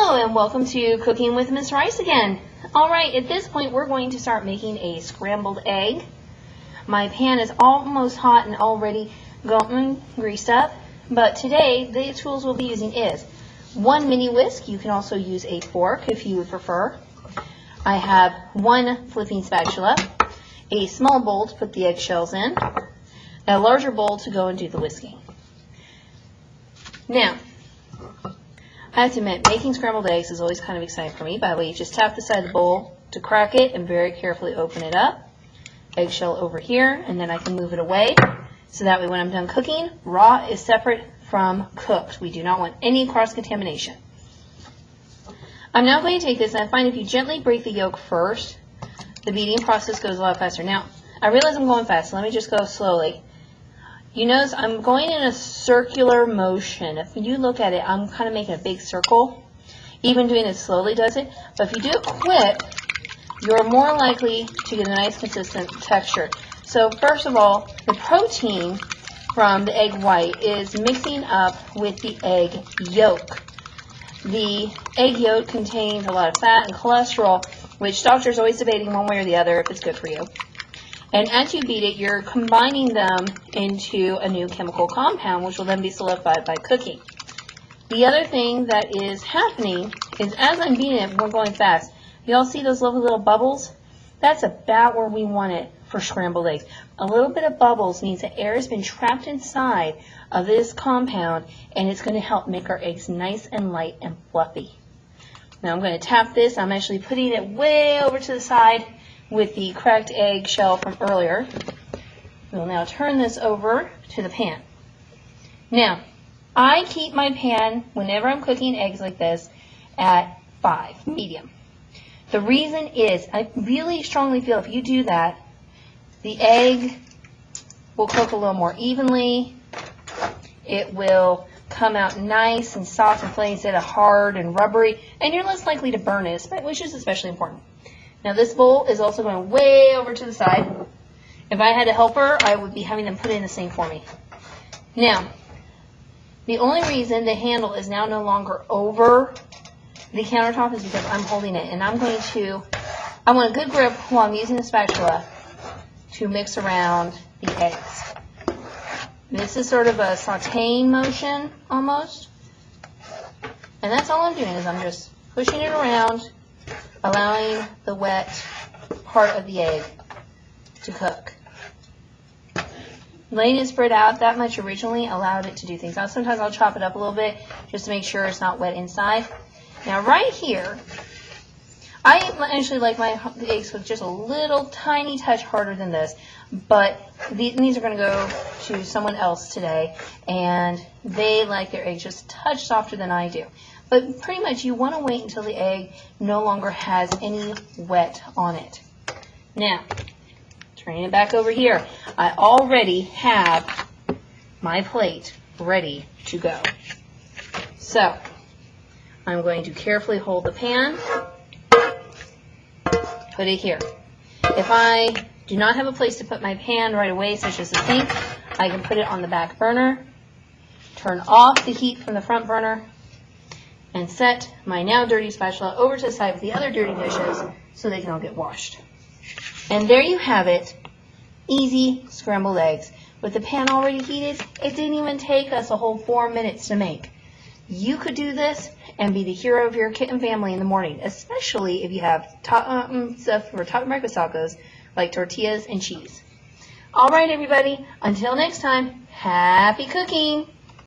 Hello and welcome to Cooking with Miss Rice again. Alright, at this point we're going to start making a scrambled egg. My pan is almost hot and already greased up, but today the tools we'll be using is one mini whisk. You can also use a fork if you would prefer. I have one flipping spatula, a small bowl to put the eggshells in, a larger bowl to go and do the whisking. Now, I have to admit, making scrambled eggs is always kind of exciting for me. By the way, you just tap the side of the bowl to crack it and very carefully open it up. Eggshell over here, and then I can move it away. So that way when I'm done cooking, raw is separate from cooked. We do not want any cross-contamination. I'm now going to take this, and I find if you gently break the yolk first, the beating process goes a lot faster. Now, I realize I'm going fast, so let me just go slowly. You notice I'm going in a circular motion. If you look at it, I'm kind of making a big circle. Even doing it slowly does it. But if you do it quick, you're more likely to get a nice consistent texture. So first of all, the protein from the egg white is mixing up with the egg yolk. The egg yolk contains a lot of fat and cholesterol, which doctors are always debating one way or the other if it's good for you. And as you beat it, you're combining them into a new chemical compound, which will then be solidified by cooking. The other thing that is happening is as I'm beating it, we're going fast. You all see those lovely little bubbles? That's about where we want it for scrambled eggs. A little bit of bubbles means that air has been trapped inside of this compound, and it's going to help make our eggs nice and light and fluffy. Now I'm going to tap this. I'm actually putting it way over to the side with the cracked egg shell from earlier. We'll now turn this over to the pan. Now, I keep my pan, whenever I'm cooking eggs like this, at 5, medium. The reason is, I really strongly feel if you do that, the egg will cook a little more evenly. It will come out nice and soft and flaky instead of hard and rubbery, and you're less likely to burn it, which is especially important. Now this bowl is also going way over to the side. If I had a helper, I would be having them put it in the sink for me. Now, the only reason the handle is now no longer over the countertop is because I'm holding it. And I want a good grip while I'm using the spatula to mix around the eggs. This is sort of a sauteing motion almost. And that's all I'm doing is I'm just pushing it around, allowing the wet part of the egg to cook. Letting it spread out that much originally allowed it to do things. Now sometimes I'll chop it up a little bit just to make sure it's not wet inside. Now right here, I actually like my eggs cooked just a little tiny touch harder than this, but these are going to go to someone else today, and they like their eggs just a touch softer than I do. But pretty much you want to wait until the egg no longer has any wet on it. Now, turning it back over here, I already have my plate ready to go. So, I'm going to carefully hold the pan, put it here. If I do not have a place to put my pan right away, such as the sink, I can put it on the back burner, turn off the heat from the front burner, and set my now dirty spatula over to the side with the other dirty dishes so they can all get washed. And there you have it, easy scrambled eggs. With the pan already heated, it didn't even take us a whole 4 minutes to make. You could do this and be the hero of your kitten family in the morning, especially if you have stuff for top breakfast tacos like tortillas and cheese. All right, everybody, until next time, happy cooking!